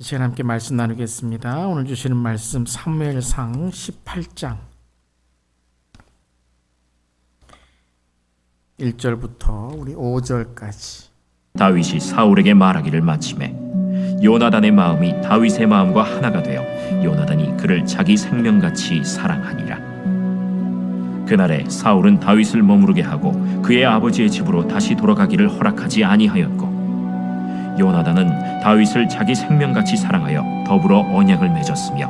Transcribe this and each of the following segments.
이 시간 함께 말씀 나누겠습니다. 오늘 주시는 말씀 사무엘상 18장 1절부터 우리 5절까지. 다윗이 사울에게 말하기를 마침에 요나단의 마음이 다윗의 마음과 하나가 되어 요나단이 그를 자기 생명같이 사랑하니라. 그날에 사울은 다윗을 머무르게 하고 그의 아버지의 집으로 다시 돌아가기를 허락하지 아니하였고, 요나단은 다윗을 자기 생명같이 사랑하여 더불어 언약을 맺었으며,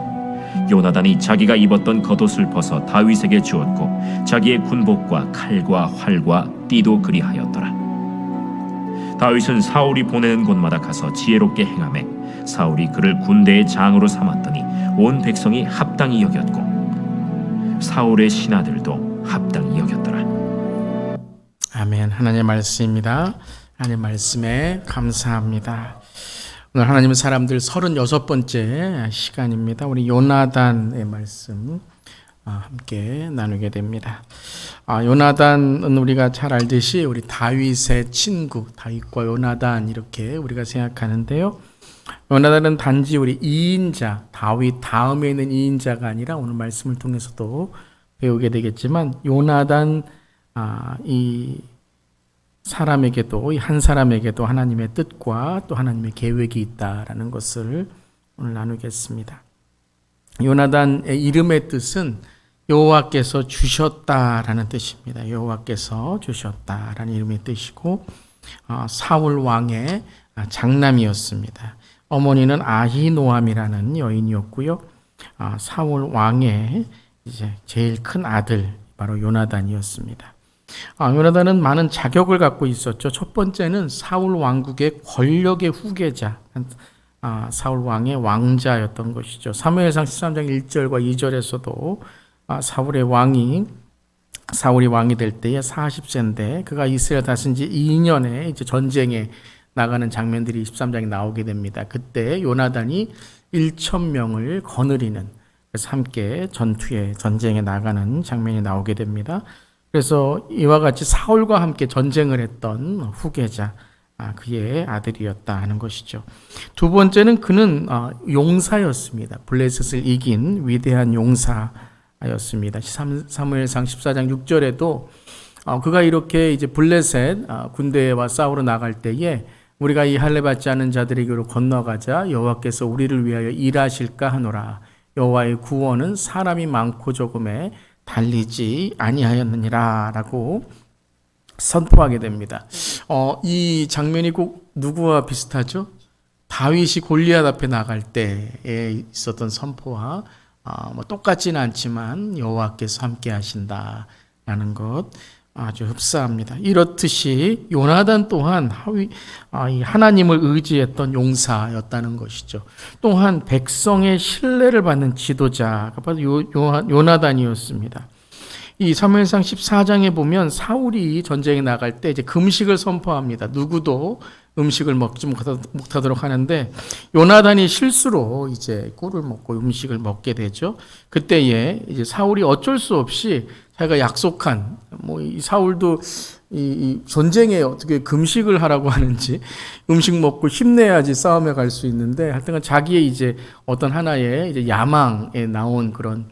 요나단이 자기가 입었던 겉옷을 벗어 다윗에게 주었고 자기의 군복과 칼과 활과 띠도 그리하였더라. 다윗은 사울이 보내는 곳마다 가서 지혜롭게 행하매 사울이 그를 군대의 장으로 삼았더니 온 백성이 합당히 여겼고 사울의 신하들도 합당히 여겼더라. 아멘. 하나님의 말씀입니다. 하나님의 말씀에 감사합니다. 오늘 하나님의 사람들 36번째 시간입니다. 우리 요나단의 말씀 함께 나누게 됩니다. 요나단은 우리가 잘 알듯이 우리 다윗의 친구, 다윗과 요나단 이렇게 우리가 생각하는데요. 요나단은 단지 우리 2인자, 다윗 다음에 있는 2인자가 아니라 오늘 말씀을 통해서도 배우게 되겠지만, 요나단 이 사람에게도, 이 한 사람에게도 하나님의 뜻과 또 하나님의 계획이 있다라는 것을 오늘 나누겠습니다. 요나단의 이름의 뜻은 여호와께서 주셨다라는 뜻입니다. 여호와께서 주셨다라는 이름의 뜻이고, 사울 왕의 장남이었습니다. 어머니는 아히노암이라는 여인이었고요. 사울 왕의 이제 제일 큰 아들 바로 요나단이었습니다. 요나단은 많은 자격을 갖고 있었죠. 첫 번째는 사울 왕국의 권력의 후계자, 사울 왕의 왕자였던 것이죠. 사무엘상 13장 1절과 2절에서도 사울이 왕이 될 때에 40세인데 그가 이스라엘 다스린 지 2년에 이제 전쟁에 나가는 장면들이 13장에 나오게 됩니다. 그때 요나단이 1,000명을 거느리는, 그래서 함께 전쟁에 나가는 장면이 나오게 됩니다. 그래서 이와 같이 사울과 함께 전쟁을 했던 후계자, 그의 아들이었다 하는 것이죠. 두 번째는 그는 용사였습니다. 블레셋을 이긴 위대한 용사였습니다. 사무엘상 14장 6절에도 그가 이렇게 이제 블레셋 군대와 싸우러 나갈 때에 우리가 이 할례 받지 않은 자들에게로 건너가자 여호와께서 우리를 위하여 일하실까 하노라. 여호와의 구원은 사람이 많고 적음에 달리지 아니하였느니라 라고 선포하게 됩니다. 이 장면이 꼭 누구와 비슷하죠? 다윗이 골리앗 앞에 나갈 때에 있었던 선포와 똑같지는 않지만 여호와께서 함께 하신다라는 것 아주 흡사합니다. 이렇듯이 요나단 또한 하나님을 의지했던 용사였다는 것이죠. 또한 백성의 신뢰를 받는 지도자가 바로 요나단이었습니다. 이 사무엘상 14장에 보면 사울이 전쟁에 나갈 때 이제 금식을 선포합니다. 누구도 음식을 먹지 못하도록 하는데 요나단이 실수로 이제 꿀을 먹고 음식을 먹게 되죠. 그때에 이제 사울이 어쩔 수 없이 자기가 약속한 이 사울도 이 전쟁에 어떻게 금식을 하라고 하는지, 음식 먹고 힘내야지 싸움에 갈 수 있는데 하여튼 자기의 이제 어떤 하나의 이제 야망에 나온 그런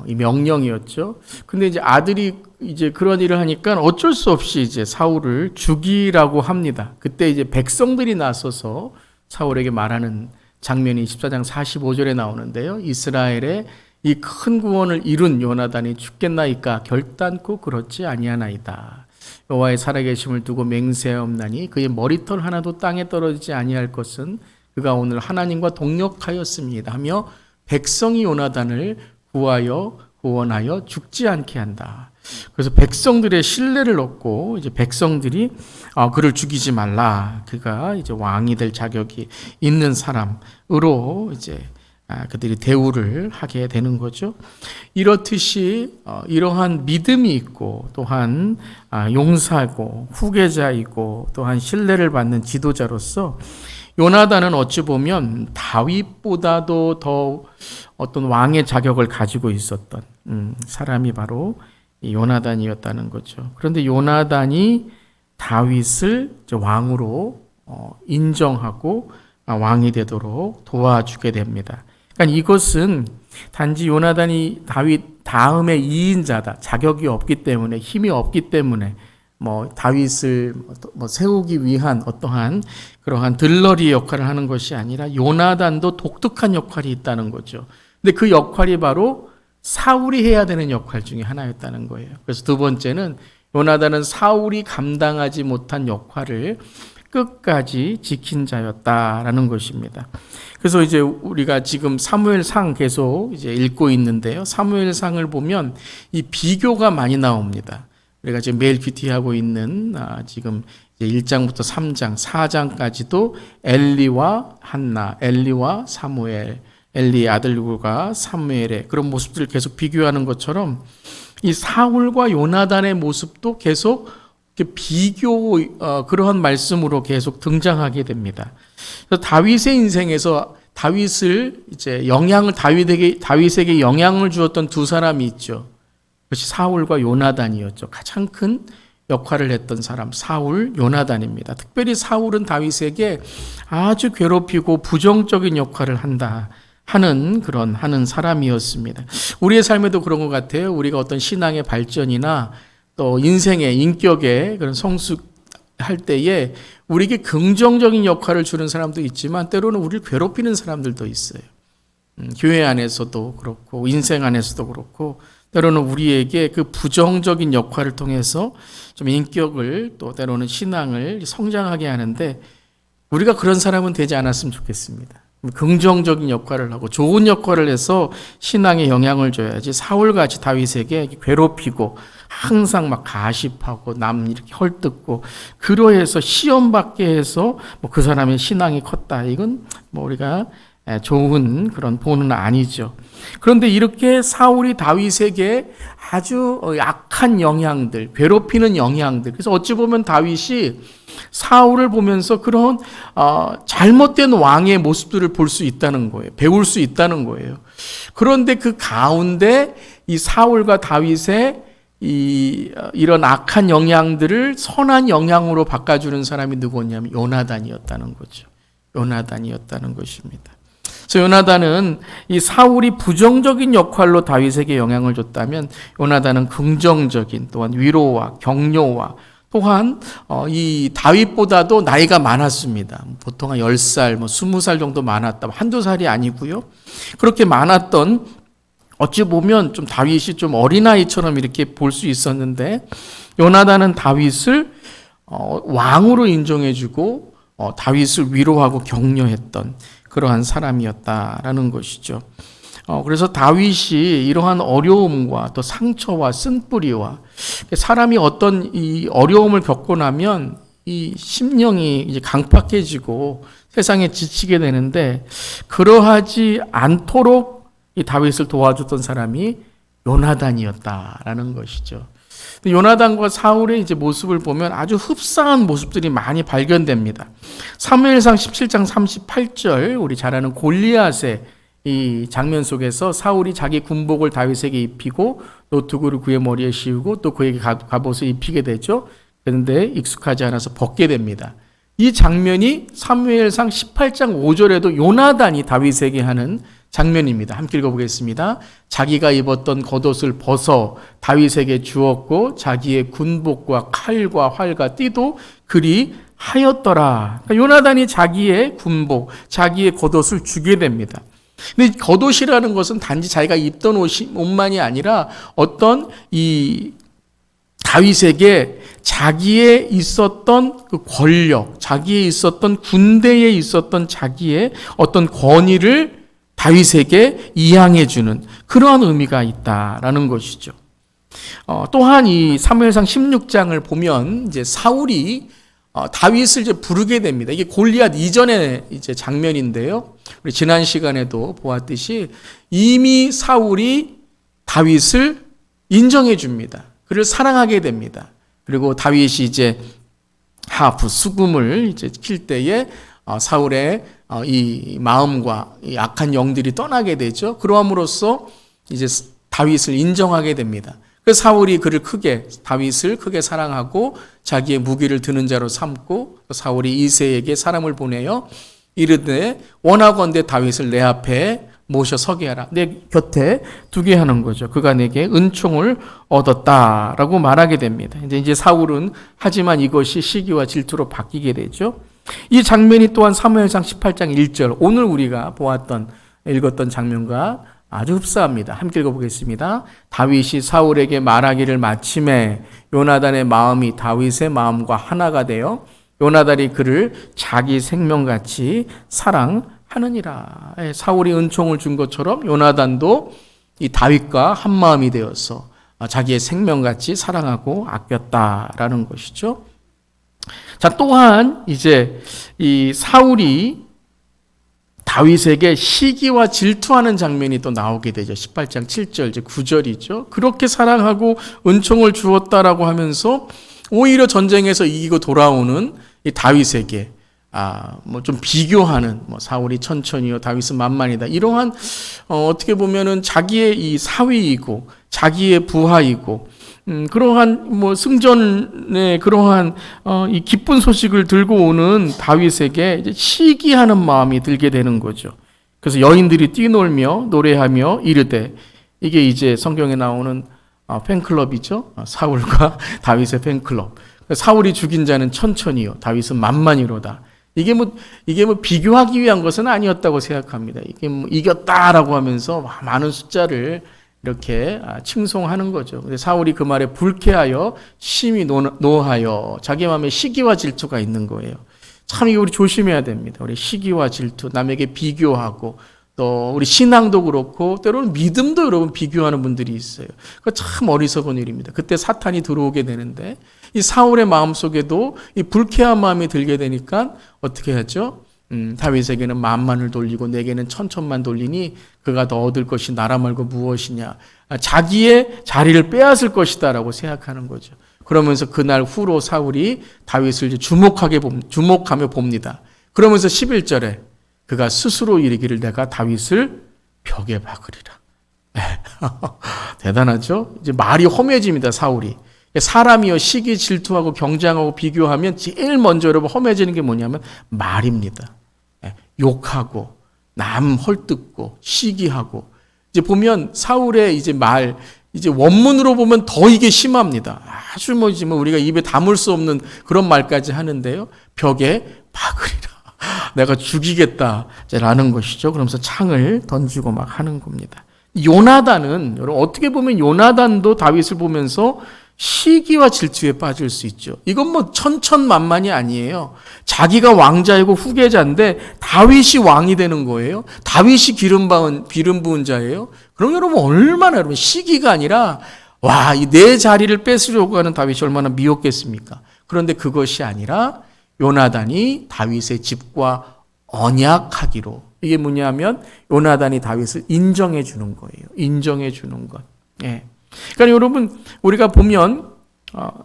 이 명령이었죠. 근데 이제 아들이 이제 그런 일을 하니까 어쩔 수 없이 이제 사울을 죽이라고 합니다. 그때 이제 백성들이 나서서 사울에게 말하는 장면이 14장 45절에 나오는데요. 이스라엘의 이 큰 구원을 이룬 요나단이 죽겠나이까 결단코 그렇지 아니하나이다. 여호와의 살아계심을 두고 맹세하옵나니 그의 머리털 하나도 땅에 떨어지지 아니할 것은 그가 오늘 하나님과 동력하였습니다 하며 백성이 요나단을 구원하여 죽지 않게 한다. 그래서 백성들의 신뢰를 얻고 이제 백성들이 그를 죽이지 말라. 그가 이제 왕이 될 자격이 있는 사람으로 이제 그들이 대우를 하게 되는 거죠. 이렇듯이 이러한 믿음이 있고 또한 용사고 후계자이고 또한 신뢰를 받는 지도자로서 요나단은 어찌 보면 다윗보다도 더 어떤 왕의 자격을 가지고 있었던 사람이 바로 요나단이었다는 거죠. 그런데 요나단이 다윗을 왕으로 인정하고 왕이 되도록 도와주게 됩니다. 그러니까 이것은 단지 요나단이 다윗 다음의 2인자다. 자격이 없기 때문에, 힘이 없기 때문에 다윗을 세우기 위한 어떠한 그러한 들러리의 역할을 하는 것이 아니라 요나단도 독특한 역할이 있다는 거죠. 근데 그 역할이 바로 사울이 해야 되는 역할 중에 하나였다는 거예요. 그래서 두 번째는 요나단은 사울이 감당하지 못한 역할을 끝까지 지킨 자였다라는 것입니다. 그래서 이제 우리가 지금 사무엘상 계속 이제 읽고 있는데요. 사무엘상을 보면 이 비교가 많이 나옵니다. 우리가 지금 매일 큐티하고 있는 지금 이제 1장부터 3장, 4장까지도 엘리와 한나, 엘리와 사무엘, 엘리의 아들과 사무엘의 그런 모습들을 계속 비교하는 것처럼 이 사울과 요나단의 모습도 계속 비교 그러한 말씀으로 계속 등장하게 됩니다. 그래서 다윗의 인생에서 다윗을 이제 다윗에게 영향을 주었던 두 사람이 있죠. 그것이 사울과 요나단이었죠. 가장 큰 역할을 했던 사람 사울, 요나단입니다. 특별히 사울은 다윗에게 아주 괴롭히고 부정적인 역할을 하는 사람이었습니다. 우리의 삶에도 그런 것 같아요. 우리가 어떤 신앙의 발전이나 또 인생의 인격의 그런 성숙할 때에 우리에게 긍정적인 역할을 주는 사람도 있지만 때로는 우리를 괴롭히는 사람들도 있어요. 교회 안에서도 그렇고 인생 안에서도 그렇고 때로는 우리에게 그 부정적인 역할을 통해서 좀 인격을 또 때로는 신앙을 성장하게 하는데 우리가 그런 사람은 되지 않았으면 좋겠습니다. 긍정적인 역할을 하고 좋은 역할을 해서 신앙에 영향을 줘야지 사울같이 다윗에게 괴롭히고 항상 막 가십하고 남 이렇게 헐뜯고 그러해서 시험 받게 해서 그 사람의 신앙이 컸다. 이건 우리가 좋은 그런 본은 아니죠. 그런데 이렇게 사울이 다윗에게 아주 약한 영향들, 괴롭히는 영향들. 그래서 어찌 보면 다윗이 사울을 보면서 그런 잘못된 왕의 모습들을 볼 수 있다는 거예요. 배울 수 있다는 거예요. 그런데 그 가운데 이 사울과 다윗의 이런 악한 영향들을 선한 영향으로 바꿔주는 사람이 누구냐면 요나단이었다는 거죠. 요나단이었다는 것입니다. 그래서 요나단은 이 사울이 부정적인 역할로 다윗에게 영향을 줬다면 요나단은 긍정적인 또한 위로와 격려와 또한 이 다윗보다도 나이가 많았습니다. 보통 한 10살, 20살 정도 많았다. 한두 살이 아니고요. 그렇게 많았던 어찌 보면 좀 다윗이 좀 어린아이처럼 이렇게 볼 수 있었는데 요나단은 다윗을 왕으로 인정해주고 다윗을 위로하고 격려했던 그러한 사람이었다라는 것이죠. 그래서 다윗이 이러한 어려움과 또 상처와 쓴뿌리와 사람이 어떤 이 어려움을 겪고 나면 이 심령이 이제 강팍해지고 세상에 지치게 되는데 그러하지 않도록 이 다윗을 도와줬던 사람이 요나단이었다라는 것이죠. 요나단과 사울의 이제 모습을 보면 아주 흡사한 모습들이 많이 발견됩니다. 사무엘상 17장 38절 우리 잘 아는 골리앗의 이 장면 속에서 사울이 자기 군복을 다윗에게 입히고 노트구를 그의 머리에 씌우고 또 그에게 갑옷을 입히게 되죠. 그런데 익숙하지 않아서 벗게 됩니다. 이 장면이 사무엘상 18장 5절에도 요나단이 다윗에게 하는 장면입니다. 함께 읽어보겠습니다. 자기가 입었던 겉옷을 벗어 다윗에게 주었고 자기의 군복과 칼과 활과 띠도 그리 하였더라. 그러니까 요나단이 자기의 군복, 자기의 겉옷을 주게 됩니다. 근데 겉옷이라는 것은 단지 자기가 입던 옷만이 아니라 어떤 이 다윗에게 자기의 있었던 그 권력, 자기의 있었던 군대에 있었던 자기의 어떤 권위를 다윗에게 이양해 주는 그러한 의미가 있다라는 것이죠. 또한 이 사무엘상 16장을 보면 이제 사울이 다윗을 이제 부르게 됩니다. 이게 골리앗 이전의 이제 장면인데요. 우리 지난 시간에도 보았듯이 이미 사울이 다윗을 인정해 줍니다. 그를 사랑하게 됩니다. 그리고 다윗이 이제 하프 수금을 이제 킬 때에 사울의 이 마음과 이 악한 영들이 떠나게 되죠. 그러함으로써 이제 다윗을 인정하게 됩니다. 그래서 사울이 다윗을 크게 사랑하고 자기의 무기를 드는 자로 삼고 사울이 이새에게 사람을 보내요. 이르되 원하건대 다윗을 내 앞에 모셔 서게 하라. 내 곁에 두게 하는 거죠. 그가 내게 은총을 얻었다라고 말하게 됩니다. 이제 사울은 하지만 이것이 시기와 질투로 바뀌게 되죠. 이 장면이 또한 사무엘상 18장 1절, 오늘 우리가 읽었던 장면과 아주 흡사합니다. 함께 읽어보겠습니다. 다윗이 사울에게 말하기를 마침에 요나단의 마음이 다윗의 마음과 하나가 되어 요나단이 그를 자기 생명같이 사랑하느니라. 사울이 은총을 준 것처럼 요나단도 이 다윗과 한 마음이 되어서 자기의 생명같이 사랑하고 아꼈다라는 것이죠. 자, 또한 이제 이 사울이 다윗에게 시기와 질투하는 장면이 또 나오게 되죠. 18장 7절, 이제 9절이죠. 그렇게 사랑하고 은총을 주었다라고 하면서 오히려 전쟁에서 이기고 돌아오는 이 다윗에게 뭐 좀 비교하는, 사울이 천천히요, 다윗은 만만이다. 이러한 어떻게 보면은 자기의 이 사위이고 자기의 부하이고 그러한 승전의 그러한 이 기쁜 소식을 들고 오는 다윗에게 이제 시기하는 마음이 들게 되는 거죠. 그래서 여인들이 뛰놀며 노래하며 이르되, 이게 이제 성경에 나오는 팬클럽이죠. 사울과 다윗의 팬클럽. 사울이 죽인 자는 천천히요, 다윗은 만만이로다. 이게 비교하기 위한 것은 아니었다고 생각합니다. 이게 이겼다라고 하면서 많은 숫자를 이렇게 칭송하는 거죠. 근데 사울이 그 말에 불쾌하여 심히 노하여 자기 마음에 시기와 질투가 있는 거예요. 참 이거 우리 조심해야 됩니다. 우리 시기와 질투, 남에게 비교하고, 또 우리 신앙도 그렇고 때로는 믿음도 여러분 비교하는 분들이 있어요. 그거 참 어리석은 일입니다. 그때 사탄이 들어오게 되는데, 이 사울의 마음속에도 이 불쾌한 마음이 들게 되니까 어떻게 하죠? 다윗에게는 만만을 돌리고 내게는 천천만 돌리니 그가 더 얻을 것이 나라 말고 무엇이냐. 자기의 자리를 빼앗을 것이다라고 생각하는 거죠. 그러면서 그날 후로 사울이 다윗을 이제 주목하며 봅니다. 그러면서 11절에 그가 스스로 이르기를 내가 다윗을 벽에 박으리라. 대단하죠? 이제 말이 험해집니다, 사울이. 사람이요, 시기 질투하고 경쟁하고 비교하면 제일 먼저 여러분 험해지는 게 뭐냐면 말입니다. 욕하고 남 헐뜯고 시기하고. 이제 보면 사울의 이제 말, 이제 원문으로 보면 더 이게 심합니다. 아주 우리가 입에 담을 수 없는 그런 말까지 하는데요. 벽에 박으리라. 내가 죽이겠다라는 것이죠. 그러면서 창을 던지고 막 하는 겁니다. 요나단은, 여러분 어떻게 보면 요나단도 다윗을 보면서 시기와 질투에 빠질 수 있죠. 이건 천천만만이 아니에요. 자기가 왕자이고 후계자인데 다윗이 왕이 되는 거예요. 다윗이 기름 부은 자예요. 그럼 여러분 얼마나 여러분 시기가 아니라 이 내 자리를 뺏으려고 하는 다윗이 얼마나 미웠겠습니까? 그런데 그것이 아니라 요나단이 다윗의 집과 언약하기로, 이게 뭐냐면 요나단이 다윗을 인정해 주는 거예요. 인정해 주는 것. 예. 그러니까 여러분 우리가 보면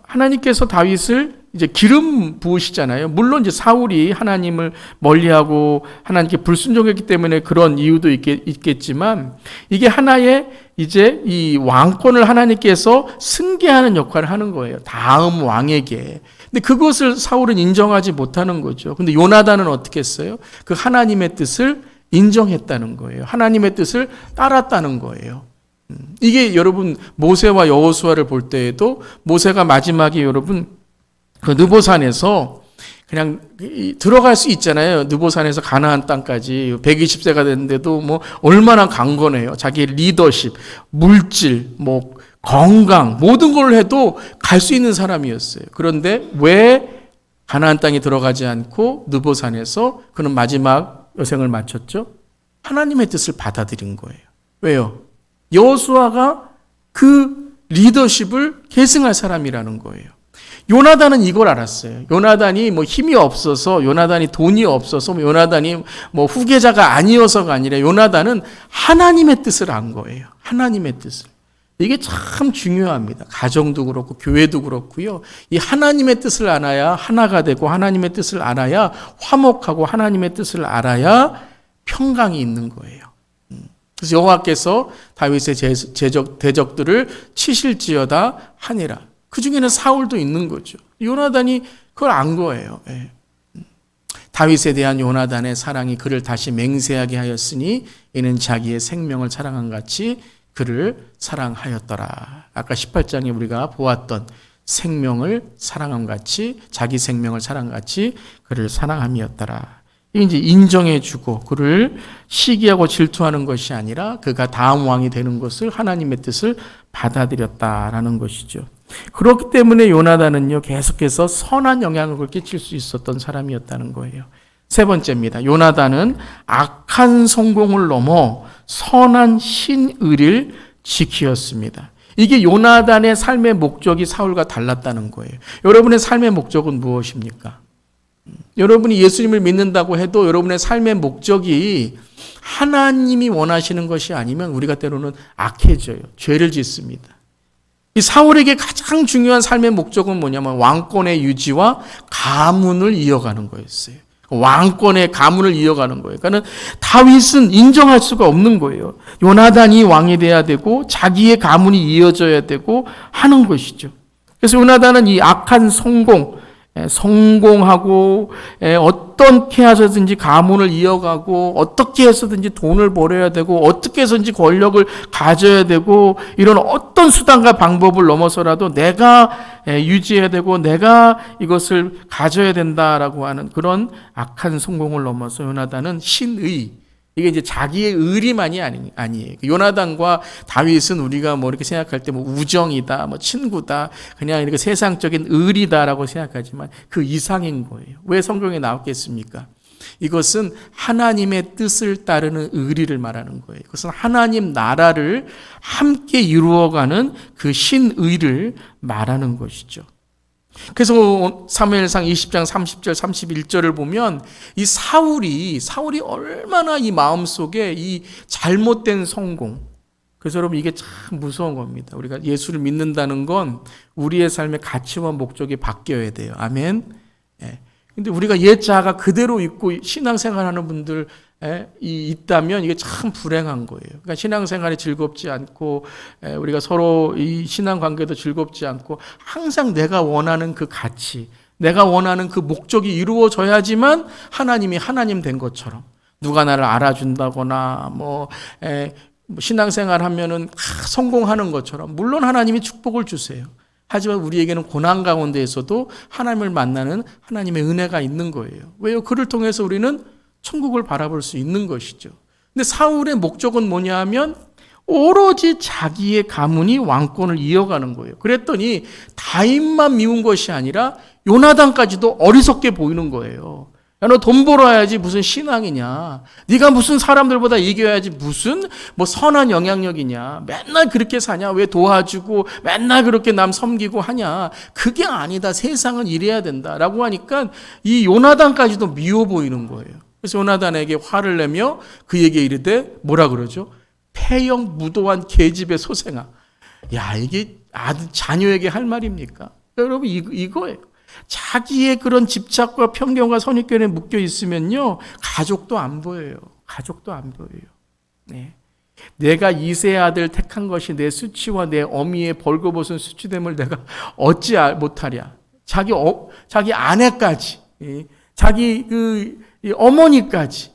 하나님께서 다윗을 이제 기름 부으시잖아요. 물론 이제 사울이 하나님을 멀리하고 하나님께 불순종했기 때문에 그런 이유도 있겠지만, 이게 하나의 이제 이 왕권을 하나님께서 승계하는 역할을 하는 거예요. 다음 왕에게. 근데 그것을 사울은 인정하지 못하는 거죠. 근데 요나단은 어떻게 했어요? 그 하나님의 뜻을 인정했다는 거예요. 하나님의 뜻을 따랐다는 거예요. 이게 여러분 모세와 여호수아를 볼 때에도 모세가 마지막에 여러분 그 느보산에서 그냥 들어갈 수 있잖아요. 느보산에서 가나안 땅까지 120세가 됐는데도 얼마나 강건해요. 자기의 리더십, 물질, 건강 모든 걸 해도 갈 수 있는 사람이었어요. 그런데 왜 가나안 땅에 들어가지 않고 느보산에서 그는 마지막 여생을 마쳤죠? 하나님의 뜻을 받아들인 거예요. 왜요? 여호수아가 그 리더십을 계승할 사람이라는 거예요. 요나단은 이걸 알았어요. 요나단이 힘이 없어서, 요나단이 돈이 없어서, 요나단이 후계자가 아니어서가 아니라 요나단은 하나님의 뜻을 안 거예요. 하나님의 뜻을. 이게 참 중요합니다. 가정도 그렇고 교회도 그렇고요. 이 하나님의 뜻을 알아야 하나가 되고, 하나님의 뜻을 알아야 화목하고, 하나님의 뜻을 알아야 평강이 있는 거예요. 그래서 여호와께서 다윗의 대적들을 치실지어다 하니라. 그 중에는 사울도 있는 거죠. 요나단이 그걸 안 거예요. 다윗에 대한 요나단의 사랑이 그를 다시 맹세하게 하였으니 이는 자기의 생명을 사랑한 같이 그를 사랑하였더라. 아까 18장에 우리가 보았던 생명을 사랑함 같이 자기 생명을 사랑같이 그를 사랑함이었더라. 이게 이제 인정해주고 그를 시기하고 질투하는 것이 아니라 그가 다음 왕이 되는 것을 하나님의 뜻을 받아들였다라는 것이죠. 그렇기 때문에 요나단은요 계속해서 선한 영향을 끼칠 수 있었던 사람이었다는 거예요. 세 번째입니다. 요나단은 악한 성공을 넘어 선한 신의를 지키었습니다. 이게 요나단의 삶의 목적이 사울과 달랐다는 거예요. 여러분의 삶의 목적은 무엇입니까? 여러분이 예수님을 믿는다고 해도 여러분의 삶의 목적이 하나님이 원하시는 것이 아니면 우리가 때로는 악해져요. 죄를 짓습니다. 이 사울에게 가장 중요한 삶의 목적은 뭐냐면 왕권의 유지와 가문을 이어가는 거였어요. 왕권의 가문을 이어가는 거예요. 그러니까 다윗은 인정할 수가 없는 거예요. 요나단이 왕이 돼야 되고 자기의 가문이 이어져야 되고 하는 것이죠. 그래서 요나단은 이 악한 성공하고 어떻게 해서든지 가문을 이어가고 어떻게 해서든지 돈을 벌어야 되고 어떻게 해서든지 권력을 가져야 되고 이런 어떤 수단과 방법을 넘어서라도 내가 유지해야 되고 내가 이것을 가져야 된다라고 하는 그런 악한 성공을 넘어서 요나단은 신의, 이게 이제 자기의 의리만이 아니에요. 요나단과 다윗은 우리가 뭐 이렇게 생각할 때 뭐 우정이다, 뭐 친구다, 그냥 이렇게 세상적인 의리다라고 생각하지만 그 이상인 거예요. 왜 성경에 나왔겠습니까? 이것은 하나님의 뜻을 따르는 의리를 말하는 거예요. 이것은 하나님 나라를 함께 이루어가는 그 신의를 말하는 것이죠. 그래서 사무엘상 20장 30절 31절을 보면 이 사울이 얼마나 이 마음속에 이 잘못된 성공, 그래서 여러분 이게 참 무서운 겁니다. 우리가 예수를 믿는다는 건 우리의 삶의 가치와 목적이 바뀌어야 돼요. 아멘. 근데 우리가 옛 자아가 그대로 있고 신앙생활하는 분들 있다면 이게 참 불행한 거예요. 그러니까 신앙생활이 즐겁지 않고 우리가 서로 이 신앙관계도 즐겁지 않고 항상 내가 원하는 그 가치, 내가 원하는 그 목적이 이루어져야지만 하나님이 하나님 된 것처럼 누가 나를 알아준다거나 신앙생활 하면은 성공하는 것처럼 물론 하나님이 축복을 주세요. 하지만 우리에게는 고난 가운데에서도 하나님을 만나는 하나님의 은혜가 있는 거예요. 왜요? 그를 통해서 우리는 천국을 바라볼 수 있는 것이죠. 근데 사울의 목적은 뭐냐 하면 오로지 자기의 가문이 왕권을 이어가는 거예요. 그랬더니 다윗만 미운 것이 아니라 요나단까지도 어리석게 보이는 거예요. 야, 너 돈 벌어야지 무슨 신앙이냐. 네가 무슨 사람들보다 이겨야지 무슨 선한 영향력이냐. 맨날 그렇게 사냐. 왜 도와주고 맨날 그렇게 남 섬기고 하냐. 그게 아니다. 세상은 이래야 된다라고 하니까 이 요나단까지도 미워 보이는 거예요. 그래서 요나단에게 화를 내며 그에게 이르되 뭐라 그러죠? 폐영 무도한 계집의 소생아. 야, 이게 자녀에게 할 말입니까? 여러분 이거예요. 자기의 그런 집착과 편견과 선입견에 묶여 있으면요 가족도 안 보여요. 가족도 안 보여요. 네. 내가 이세 아들 택한 것이 내 수치와 내 어미의 벌거벗은 수치됨을 내가 어찌 못하랴. 자기 아내까지, 자기 이 어머니까지,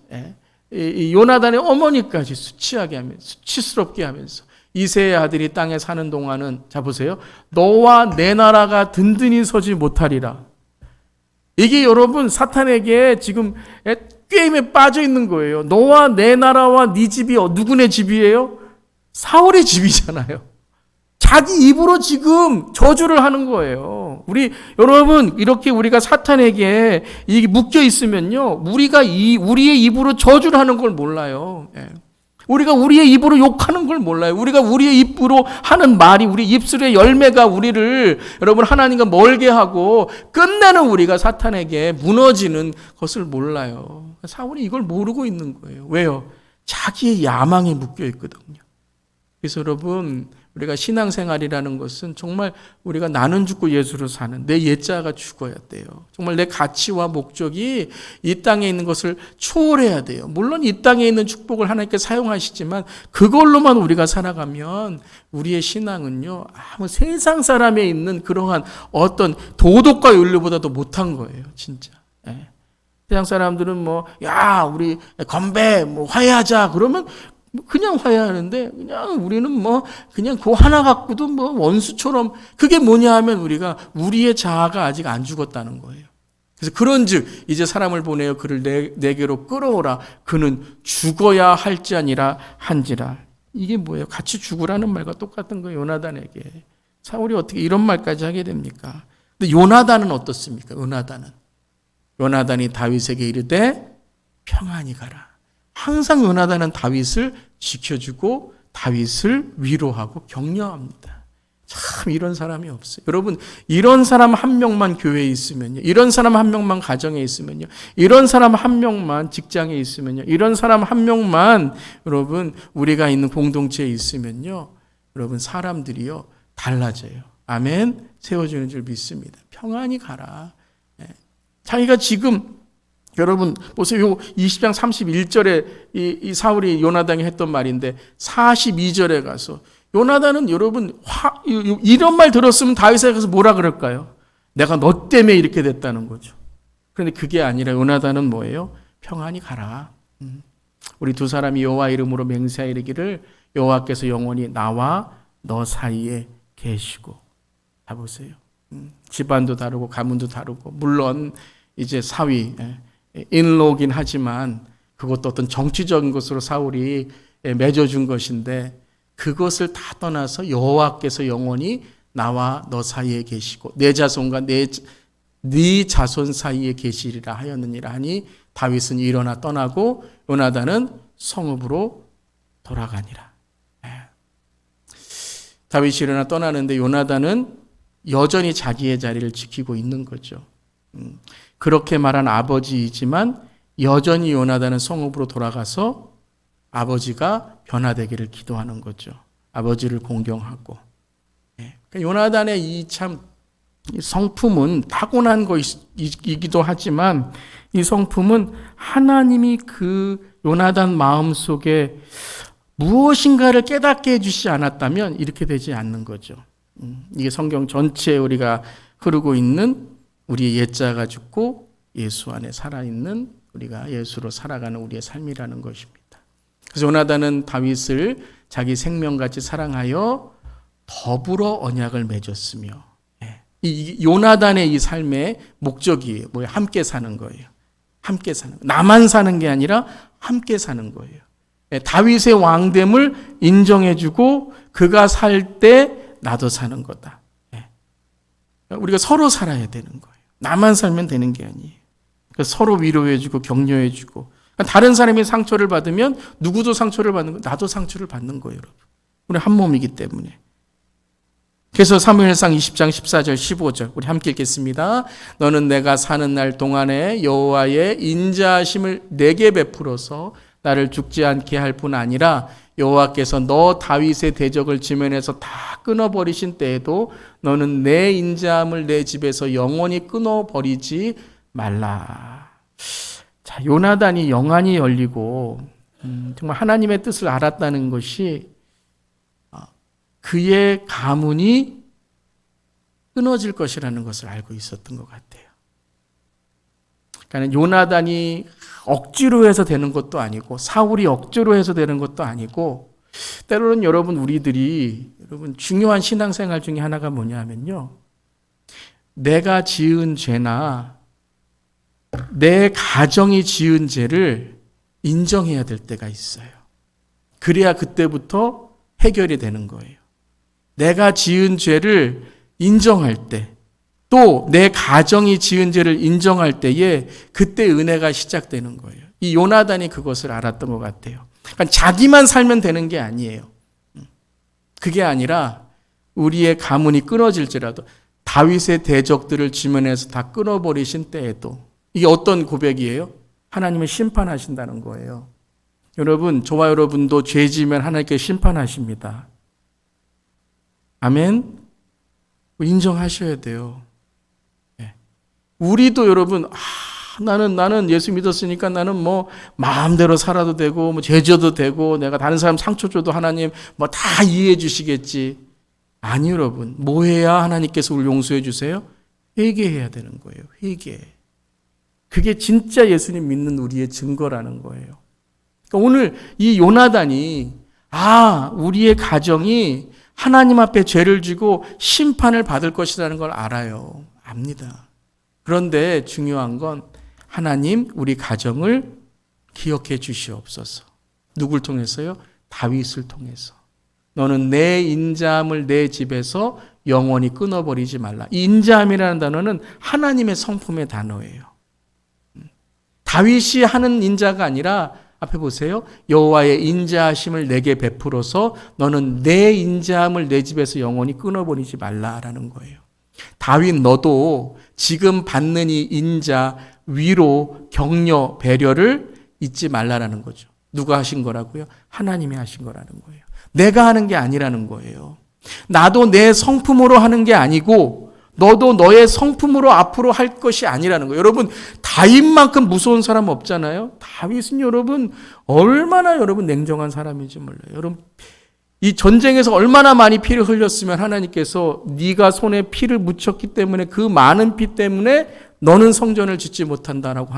이 요나단의 어머니까지 수치스럽게 하면서 이세의 아들이 땅에 사는 동안은 자 보세요. 너와 내 나라가 든든히 서지 못하리라. 이게 여러분 사탄에게 지금 게임에 빠져 있는 거예요. 너와 내 나라와 네 집이 누구네 집이에요? 사울의 집이잖아요. 자기 입으로 지금 저주를 하는 거예요. 여러분 이렇게 우리가 사탄에게 이게 묶여 있으면요, 우리의 입으로 저주를 하는 걸 몰라요. 우리가 우리의 입으로 욕하는 걸 몰라요. 우리가 우리의 입으로 하는 말이 우리 입술의 열매가 우리를 여러분 하나님과 멀게 하고 끝내는 우리가 사탄에게 무너지는 것을 몰라요. 사울이 이걸 모르고 있는 거예요. 왜요? 자기의 야망에 묶여 있거든요. 그래서 여러분 우리가 신앙생활이라는 것은 정말 우리가 나는 죽고 예수로 사는 내 옛자가 죽어야 돼요. 정말 내 가치와 목적이 이 땅에 있는 것을 초월해야 돼요. 물론 이 땅에 있는 축복을 하나님께 사용하시지만 그걸로만 우리가 살아가면 우리의 신앙은요 아무 세상 사람에 있는 그러한 어떤 도덕과 윤리보다도 못한 거예요. 진짜. 세상 사람들은 뭐, 야, 우리 건배, 뭐, 화해하자. 그러면 그냥 화해하는데, 그냥 우리는 뭐, 그냥 그 하나 갖고도 뭐, 원수처럼, 그게 뭐냐 하면 우리가, 우리의 자아가 아직 안 죽었다는 거예요. 그래서 그런즉, 이제 사람을 보내어 그를 내게로 끌어오라. 그는 죽어야 할지아니라 한지라. 이게 뭐예요? 같이 죽으라는 말과 똑같은 거예요, 요나단에게. 사울이 어떻게 이런 말까지 하게 됩니까? 근데 요나단은 어떻습니까? 요나단이 다윗에게 이르되 평안히 가라. 항상 요나단은 다윗을 지켜주고 다윗을 위로하고 격려합니다. 참 이런 사람이 없어요. 여러분, 이런 사람 한 명만 교회에 있으면요, 이런 사람 한 명만 가정에 있으면요, 이런 사람 한 명만 직장에 있으면요, 이런 사람 한 명만 여러분 우리가 있는 공동체에 있으면요, 여러분 사람들이요 달라져요. 아멘. 세워주는 줄 믿습니다. 평안히 가라. 자기가 지금 여러분 보세요. 요 20장 31절에 이 사울이 요나단이 했던 말인데 42절에 가서 요나단은 여러분 이런 말 들었으면 다윗에 가서 뭐라 그럴까요? 내가 너 때문에 이렇게 됐다는 거죠. 그런데 그게 아니라 요나단은 뭐예요? 평안히 가라. 우리 두 사람이 여호와 이름으로 맹세하여 이르기를 여호와께서 영원히 나와 너 사이에 계시고. 다 보세요. 집안도 다르고 가문도 다르고 물론 이제 사위 인로긴 하지만 그것도 어떤 정치적인 것으로 사울이 맺어준 것인데 그것을 다 떠나서 여호와께서 영원히 나와 너 사이에 계시고 내 자손과 네 자손 사이에 계시리라 하였느니라 하니 다윗은 일어나 떠나고 요나단은 성읍으로 돌아가니라. 다윗이 일어나 떠나는데 요나단은 여전히 자기의 자리를 지키고 있는 거죠. 그렇게 말한 아버지이지만 여전히 요나단은 성읍으로 돌아가서 아버지가 변화되기를 기도하는 거죠. 아버지를 공경하고. 그러니까 요나단의 이 참 성품은 타고난 것이기도 하지만 이 성품은 하나님이 그 요나단 마음속에 무엇인가를 깨닫게 해주시지 않았다면 이렇게 되지 않는 거죠. 이게 성경 전체에 우리가 흐르고 있는 우리의 옛자가 죽고 예수 안에 살아있는 우리가 예수로 살아가는 우리의 삶이라는 것입니다. 그래서 요나단은 다윗을 자기 생명같이 사랑하여 더불어 언약을 맺었으며 이 요나단의 이 삶의 목적이 뭐예요? 함께 사는 거예요. 함께 사는 거예요. 나만 사는 게 아니라 함께 사는 거예요. 다윗의 왕됨을 인정해주고 그가 살 때 나도 사는 거다. 우리가 서로 살아야 되는 거예요. 나만 살면 되는 게 아니에요. 서로 위로해주고 격려해주고 다른 사람이 상처를 받으면 누구도 상처를 받는 거예요. 나도 상처를 받는 거예요. 여러분. 우리 한 몸이기 때문에. 그래서 사무엘상 20장 14절 15절 우리 함께 읽겠습니다. 너는 내가 사는 날 동안에 여호와의 인자하심을 내게 베풀어서 나를 죽지 않게 할 뿐 아니라 여호와께서 너 다윗의 대적을 지면에서 다 끊어버리신 때에도 너는 내 인자함을 내 집에서 영원히 끊어버리지 말라. 자, 요나단이 영안이 열리고 정말 하나님의 뜻을 알았다는 것이 그의 가문이 끊어질 것이라는 것을 알고 있었던 것 같아요. 그러니까 요나단이 억지로 해서 되는 것도 아니고 사울이 억지로 해서 되는 것도 아니고 때로는 여러분 중요한 신앙생활 중에 하나가 뭐냐면요. 내가 지은 죄나 내 가정이 지은 죄를 인정해야 될 때가 있어요. 그래야 그때부터 해결이 되는 거예요. 내가 지은 죄를 인정할 때 또 내 가정이 지은 죄를 인정할 때에 그때 은혜가 시작되는 거예요. 이 요나단이 그것을 알았던 것 같아요. 그러니까 자기만 살면 되는 게 아니에요. 그게 아니라 우리의 가문이 끊어질지라도 다윗의 대적들을 지면에서 다 끊어버리신 때에도 이게 어떤 고백이에요? 하나님은 심판하신다는 거예요. 여러분, 저와 여러분도 죄 지으면 하나님께 심판하십니다. 아멘? 인정하셔야 돼요. 우리도 여러분, 나는 예수 믿었으니까 나는 뭐 마음대로 살아도 되고 뭐 죄져도 되고 내가 다른 사람 상처 줘도 하나님 뭐 다 이해해 주시겠지. 아니 여러분, 뭐 해야 하나님께서 우리를 용서해 주세요? 회개해야 되는 거예요. 회개. 그게 진짜 예수님 믿는 우리의 증거라는 거예요. 그러니까 오늘 이 요나단이 우리의 가정이 하나님 앞에 죄를 지고 심판을 받을 것이라는 걸 알아요. 압니다. 그런데 중요한 건 하나님 우리 가정을 기억해 주시옵소서. 누굴 통해서요? 다윗을 통해서. 너는 내 인자함을 내 집에서 영원히 끊어버리지 말라. 이 인자함이라는 단어는 하나님의 성품의 단어예요. 다윗이 하는 인자가 아니라 앞에 보세요. 여호와의 인자하심을 내게 베풀어서 너는 내 인자함을 내 집에서 영원히 끊어버리지 말라라는 거예요. 다윗 너도 지금 받는 이 인자, 위로, 격려, 배려를 잊지 말라라는 거죠. 누가 하신 거라고요? 하나님이 하신 거라는 거예요. 내가 하는 게 아니라는 거예요. 나도 내 성품으로 하는 게 아니고 너도 너의 성품으로 앞으로 할 것이 아니라는 거예요. 여러분 다윗만큼 무서운 사람 없잖아요. 다윗은 여러분 얼마나 냉정한 사람인지 몰라요. 여러분 이 전쟁에서 얼마나 많이 피를 흘렸으면 하나님께서 네가 손에 피를 묻혔기 때문에 그 많은 피 때문에 너는 성전을 짓지 못한다라고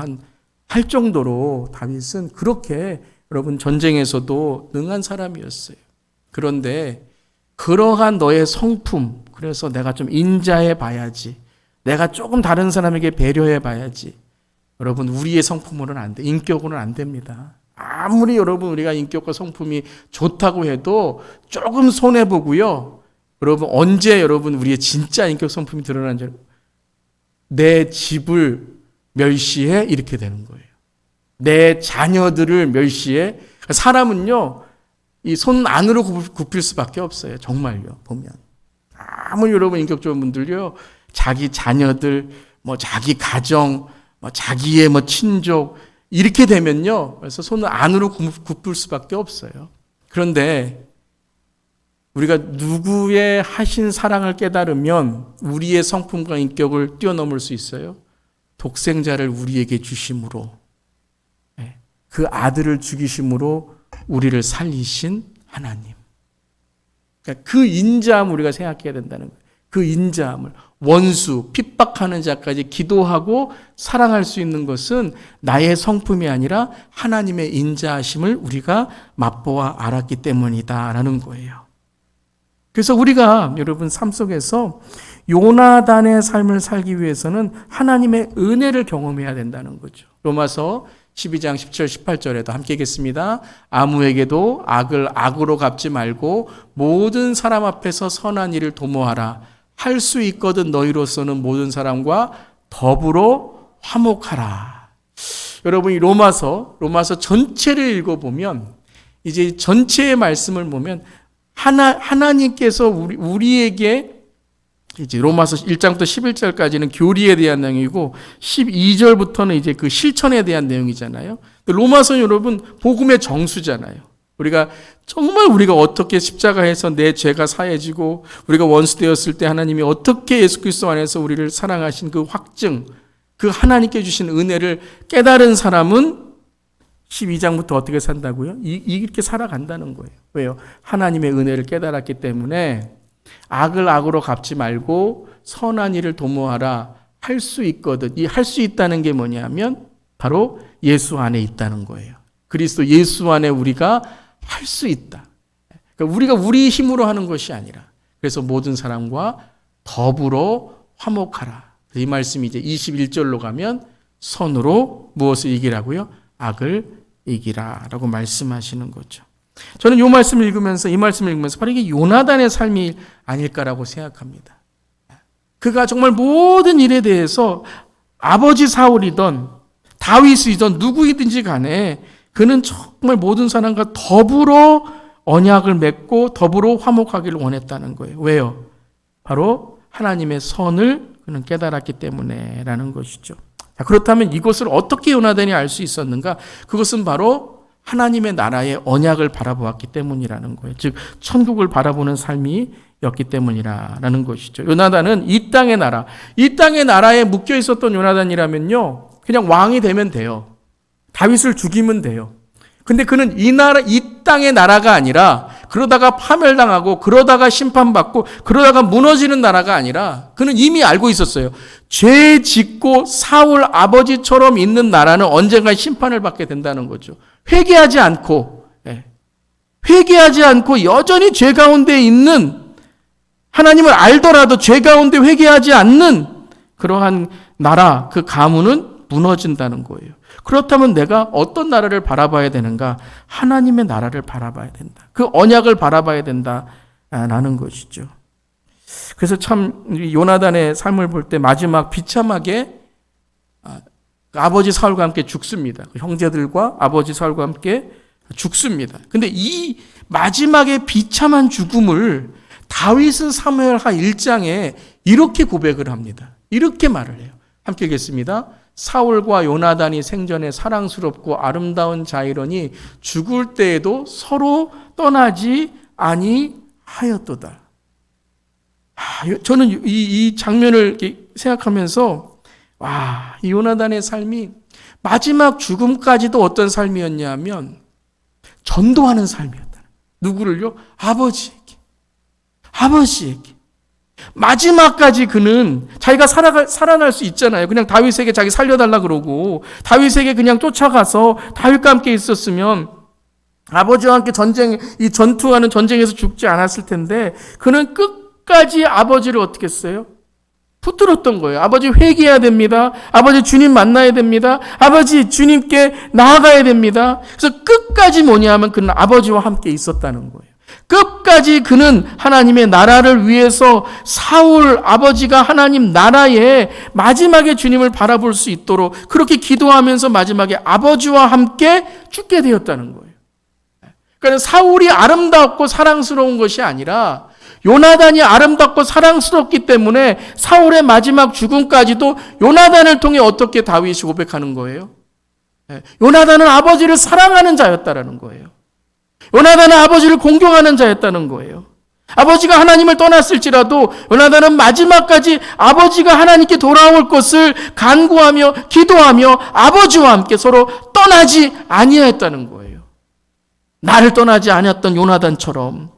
할 정도로 다윗은 그렇게 여러분 전쟁에서도 능한 사람이었어요. 그런데 그러한 너의 성품, 그래서 내가 좀 인자해 봐야지. 내가 조금 다른 사람에게 배려해 봐야지. 여러분 우리의 성품으로는 안 돼. 인격으로는 안 됩니다. 아무리 여러분 우리가 인격과 성품이 좋다고 해도 조금 손해보고요. 여러분 언제 여러분 우리의 진짜 인격 성품이 드러나는지 내 집을 멸시해 이렇게 되는 거예요. 내 자녀들을 멸시해. 사람은요. 이 손 안으로 굽힐 수밖에 없어요. 정말요. 보면. 아무리 여러분 인격 좋은 분들요. 자기 자녀들, 자기 가정, 자기의 친족 이렇게 되면요. 그래서 손을 안으로 굽힐 수밖에 없어요. 그런데 우리가 누구의 하신 사랑을 깨달으면 우리의 성품과 인격을 뛰어넘을 수 있어요. 독생자를 우리에게 주심으로 그 아들을 죽이심으로 우리를 살리신 하나님. 그러니까 그 인자함을 우리가 생각해야 된다는 거예요. 그 인자함을 원수, 핍박하는 자까지 기도하고 사랑할 수 있는 것은 나의 성품이 아니라 하나님의 인자하심을 우리가 맛보아 알았기 때문이다라는 거예요. 그래서 우리가 여러분 삶 속에서 요나단의 삶을 살기 위해서는 하나님의 은혜를 경험해야 된다는 거죠. 로마서 12장 17, 18절에도 함께 읽겠습니다. 아무에게도 악을 악으로 갚지 말고 모든 사람 앞에서 선한 일을 도모하라. 할 수 있거든 너희로서는 모든 사람과 더불어 화목하라. 여러분 이 로마서 전체를 읽어보면 이제 전체의 말씀을 보면 하나님께서 우리에게 이제 로마서 1장부터 11절까지는 교리에 대한 내용이고 12절부터는 이제 그 실천에 대한 내용이잖아요. 로마서는 여러분 복음의 정수잖아요. 우리가 어떻게 십자가에서 내 죄가 사해지고 우리가 원수되었을 때 하나님이 어떻게 예수 그리스도 안에서 우리를 사랑하신 그 확증, 그 하나님께 주신 은혜를 깨달은 사람은 12장부터 어떻게 산다고요? 이렇게 살아간다는 거예요. 왜요? 하나님의 은혜를 깨달았기 때문에 악을 악으로 갚지 말고 선한 일을 도모하라. 할 수 있거든. 이 할 수 있다는 게 뭐냐면 바로 예수 안에 있다는 거예요. 그리스도 예수 안에 우리가 할 수 있다. 그러니까 우리가 우리 힘으로 하는 것이 아니라 그래서 모든 사람과 더불어 화목하라. 이 말씀이 이제 21절로 가면 선으로 무엇을 이기라고요? 악을 이기라라고 말씀하시는 거죠. 저는 이 말씀을 읽으면서 바로 이게 요나단의 삶이 아닐까라고 생각합니다. 그가 정말 모든 일에 대해서 아버지 사울이든 다윗이든 누구이든지 간에 그는 정말 모든 사람과 더불어 언약을 맺고 더불어 화목하기를 원했다는 거예요. 왜요? 바로 하나님의 선을 그는 깨달았기 때문에라는 것이죠. 자, 그렇다면 이것을 어떻게 요나단이 알 수 있었는가? 그것은 바로 하나님의 나라의 언약을 바라보았기 때문이라는 거예요. 즉 천국을 바라보는 삶이었기 때문이라는 것이죠. 요나단은 이 땅의 나라에 묶여 있었던 요나단이라면요, 그냥 왕이 되면 돼요. 다윗을 죽이면 돼요. 근데 그는 이 땅의 나라가 아니라 그러다가 파멸당하고 그러다가 심판받고 그러다가 무너지는 나라가 아니라 그는 이미 알고 있었어요. 죄 짓고 사울 아버지처럼 있는 나라는 언젠가 심판을 받게 된다는 거죠. 회개하지 않고 여전히 죄 가운데 있는, 하나님을 알더라도 죄 가운데 회개하지 않는 그러한 나라, 그 가문은 무너진다는 거예요. 그렇다면 내가 어떤 나라를 바라봐야 되는가? 하나님의 나라를 바라봐야 된다. 그 언약을 바라봐야 된다라는 것이죠. 그래서 참 요나단의 삶을 볼 때 마지막 비참하게 아버지 사울과 함께 죽습니다. 형제들과 아버지 사울과 함께 죽습니다. 근데 이 마지막에 비참한 죽음을 다윗은 사무엘하 1장에 이렇게 고백을 합니다. 이렇게 말을 해요. 함께 읽겠습니다. 사울과 요나단이 생전에 사랑스럽고 아름다운 자이러니 죽을 때에도 서로 떠나지 아니하였도다. 저는 이 장면을 생각하면서 이 요나단의 삶이 마지막 죽음까지도 어떤 삶이었냐면 전도하는 삶이었다. 누구를요? 아버지에게. 마지막까지 그는 자기가 살아날 수 있잖아요. 그냥 다윗에게 자기 살려달라 그러고 다윗에게 그냥 쫓아가서 다윗과 함께 있었으면 아버지와 함께 이 전투하는 전쟁에서 죽지 않았을 텐데 그는 끝까지 아버지를 어떻게 했어요? 붙들었던 거예요. 아버지 회개해야 됩니다. 아버지 주님 만나야 됩니다. 아버지 주님께 나아가야 됩니다. 그래서 끝까지 뭐냐면 그는 아버지와 함께 있었다는 거예요. 끝까지 그는 하나님의 나라를 위해서 사울 아버지가 하나님 나라에 마지막에 주님을 바라볼 수 있도록 그렇게 기도하면서 마지막에 아버지와 함께 죽게 되었다는 거예요. 그러니까 사울이 아름답고 사랑스러운 것이 아니라 요나단이 아름답고 사랑스럽기 때문에 사울의 마지막 죽음까지도 요나단을 통해 어떻게 다윗이 고백하는 거예요? 요나단은 아버지를 사랑하는 자였다라는 거예요. 요나단은 아버지를 공경하는 자였다는 거예요. 아버지가 하나님을 떠났을지라도 요나단은 마지막까지 아버지가 하나님께 돌아올 것을 간구하며 기도하며 아버지와 함께 서로 떠나지 아니하였다는 거예요. 나를 떠나지 아니었던 요나단처럼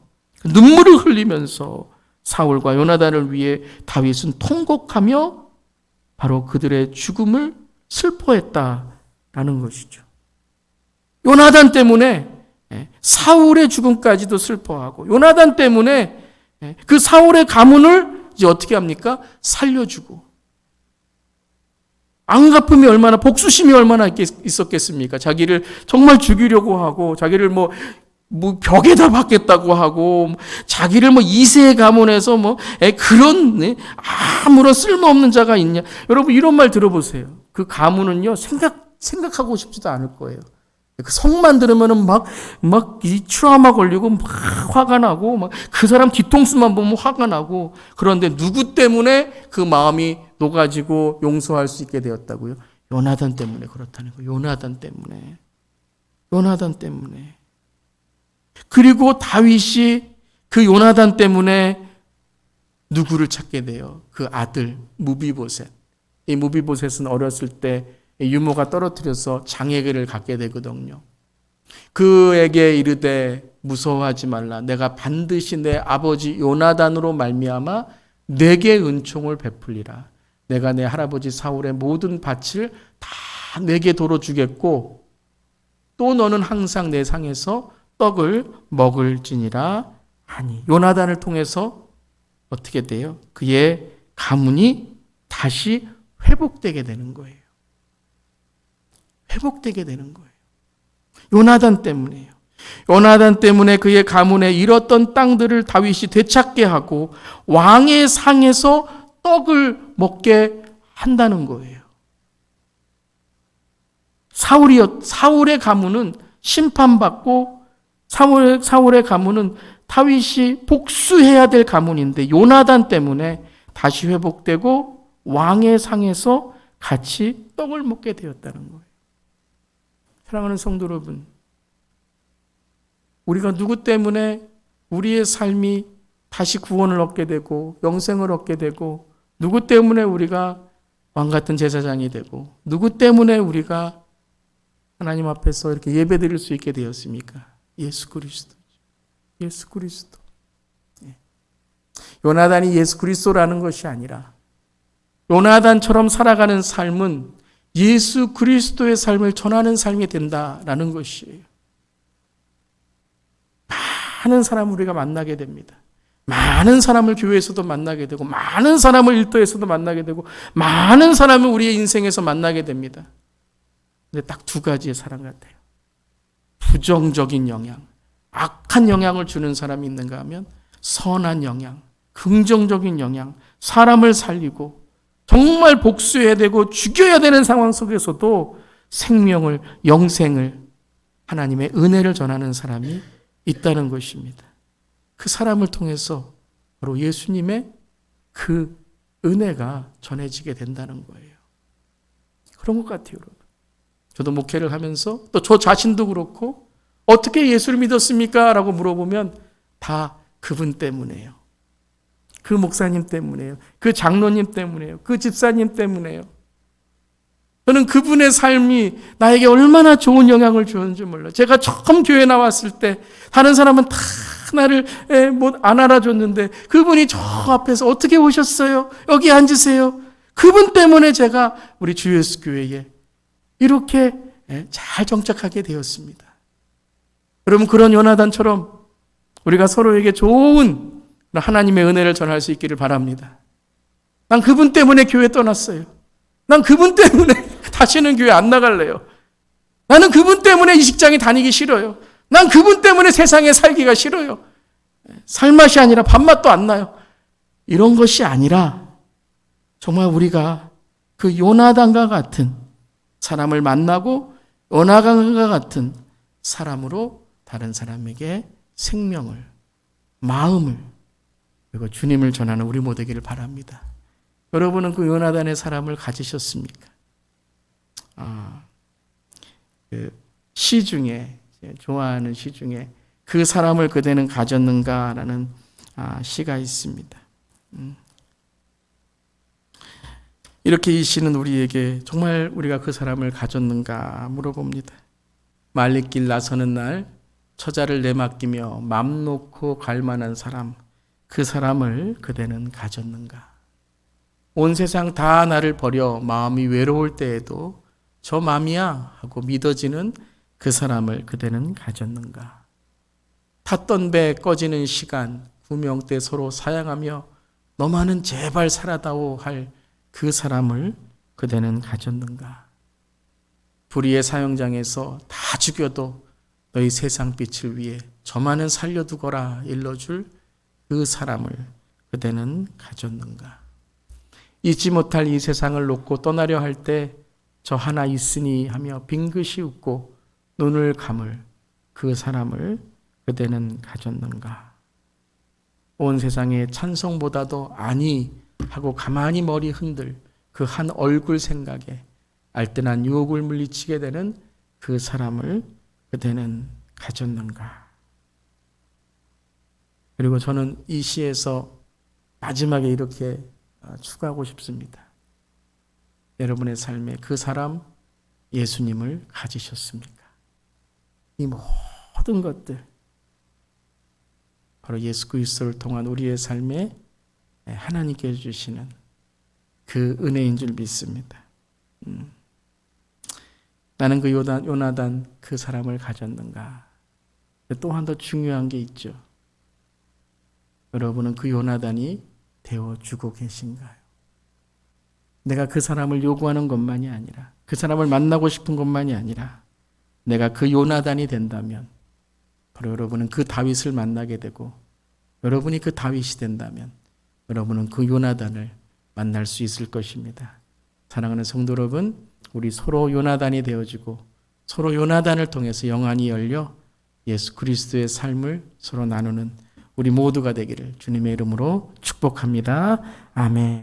눈물을 흘리면서 사울과 요나단을 위해 다윗은 통곡하며 바로 그들의 죽음을 슬퍼했다라는 것이죠. 요나단 때문에 사울의 죽음까지도 슬퍼하고 요나단 때문에 그 사울의 가문을 이제 어떻게 합니까? 살려주고 앙갚음이 얼마나 복수심이 얼마나 있었겠습니까? 자기를 정말 죽이려고 하고 자기를 뭐 벽에다 박겠다고 하고 자기를 이세 가문에서 그런 아무런 쓸모없는 자가 있냐? 여러분 이런 말 들어보세요. 그 가문은요 생각하고 싶지도 않을 거예요. 그 성만 들으면은 막 이 트라우마 걸리고 막 화가 나고 막 그 사람 뒤통수만 보면 화가 나고 그런데 누구 때문에 그 마음이 녹아지고 용서할 수 있게 되었다고요? 요나단 때문에 그렇다는 거예요. 요나단 때문에. 그리고 다윗이 그 요나단 때문에 누구를 찾게 돼요? 그 아들 무비보셋. 이 무비보셋은 어렸을 때 유모가 떨어뜨려서 장애를 갖게 되거든요. 그에게 이르되 무서워하지 말라. 내가 반드시 내 아버지 요나단으로 말미암아 내게 은총을 베풀리라. 내가 내 할아버지 사울의 모든 밭을 다 내게 도로 주겠고 또 너는 항상 내 상에서 떡을 먹을지니라 하니. 요나단을 통해서 어떻게 돼요? 그의 가문이 다시 회복되게 되는 거예요. 요나단 때문에요. 요나단 때문에 그의 가문에 잃었던 땅들을 다윗이 되찾게 하고 왕의 상에서 떡을 먹게 한다는 거예요. 사울의 가문은 심판받고 사울의 가문은 다윗이 복수해야 될 가문인데 요나단 때문에 다시 회복되고 왕의 상에서 같이 떡을 먹게 되었다는 거예요. 사랑하는 성도 여러분, 우리가 누구 때문에 우리의 삶이 다시 구원을 얻게 되고 영생을 얻게 되고 누구 때문에 우리가 왕같은 제사장이 되고 누구 때문에 우리가 하나님 앞에서 이렇게 예배드릴 수 있게 되었습니까? 예수 그리스도. 예수 그리스도. 요나단이 예수 그리스도라는 것이 아니라 요나단처럼 살아가는 삶은 예수 그리스도의 삶을 전하는 삶이 된다라는 것이에요. 많은 사람을 우리가 만나게 됩니다. 많은 사람을 교회에서도 만나게 되고 많은 사람을 일터에서도 만나게 되고 많은 사람을 우리의 인생에서 만나게 됩니다. 근데 딱 두 가지의 사람 같아요. 부정적인 영향, 악한 영향을 주는 사람이 있는가 하면 선한 영향, 긍정적인 영향, 사람을 살리고 정말 복수해야 되고 죽여야 되는 상황 속에서도 생명을, 영생을, 하나님의 은혜를 전하는 사람이 있다는 것입니다. 그 사람을 통해서 바로 예수님의 그 은혜가 전해지게 된다는 거예요. 그런 것 같아요, 여러분. 저도 목회를 하면서 또 저 자신도 그렇고 어떻게 예수를 믿었습니까? 라고 물어보면 다 그분 때문이에요. 그 목사님 때문이에요. 그 장로님 때문이에요. 그 집사님 때문이에요. 저는 그분의 삶이 나에게 얼마나 좋은 영향을 주었는지 몰라요. 제가 처음 교회 나왔을 때 다른 사람은 다 나를 안 알아줬는데 그분이 저 앞에서 어떻게 오셨어요? 여기 앉으세요. 그분 때문에 제가 우리 주 예수 교회에 이렇게 잘 정착하게 되었습니다. 여러분, 그런 요나단처럼 우리가 서로에게 좋은 하나님의 은혜를 전할 수 있기를 바랍니다. 난 그분 때문에 교회 떠났어요. 난 그분 때문에 다시는 교회 안 나갈래요. 나는 그분 때문에 이 직장에 다니기 싫어요. 난 그분 때문에 세상에 살기가 싫어요. 살맛이 아니라 밥맛도 안 나요. 이런 것이 아니라 정말 우리가 그 요나단과 같은 사람을 만나고 요나단과 같은 사람으로 다른 사람에게 생명을, 마음을, 그리고 주님을 전하는 우리 모두 되기를 바랍니다. 여러분은 그 요나단의 사람을 가지셨습니까? 시 중에, 좋아하는 시 중에 그 사람을 그대는 가졌는가라는 시가 있습니다. 이렇게 이 시는 우리에게 정말 우리가 그 사람을 가졌는가 물어봅니다. 말리길 나서는 날 처자를 내맡기며 맘 놓고 갈 만한 사람, 그 사람을 그대는 가졌는가? 온 세상 다 나를 버려 마음이 외로울 때에도 저 맘이야 하고 믿어지는 그 사람을 그대는 가졌는가? 탔던 배 꺼지는 시간, 구명 때 서로 사양하며 너만은 제발 살아다오 할 그 사람을 그대는 가졌는가? 불의의 사형장에서 다 죽여도 너희 세상 빛을 위해 저만은 살려두거라 일러줄 그 사람을 그대는 가졌는가? 잊지 못할 이 세상을 놓고 떠나려 할 때 저 하나 있으니 하며 빙긋이 웃고 눈을 감을 그 사람을 그대는 가졌는가? 온 세상의 찬송보다도 아니 하고 가만히 머리 흔들 그 한 얼굴 생각에 알뜰한 유혹을 물리치게 되는 그 사람을 그대는 가졌는가? 그리고 저는 이 시에서 마지막에 이렇게 추가하고 싶습니다. 여러분의 삶에 그 사람 예수님을 가지셨습니까? 이 모든 것들 바로 예수 그리스도를 통한 우리의 삶에 하나님께 주시는 그 은혜인 줄 믿습니다. 나는 그 요나단 그 사람을 가졌는가? 또 한 더 중요한 게 있죠. 여러분은 그 요나단이 되어주고 계신가요? 내가 그 사람을 요구하는 것만이 아니라 그 사람을 만나고 싶은 것만이 아니라 내가 그 요나단이 된다면 바로 여러분은 그 다윗을 만나게 되고 여러분이 그 다윗이 된다면 여러분은 그 요나단을 만날 수 있을 것입니다. 사랑하는 성도 여러분, 우리 서로 요나단이 되어지고 서로 요나단을 통해서 영안이 열려 예수 그리스도의 삶을 서로 나누는 우리 모두가 되기를 주님의 이름으로 축복합니다. 아멘.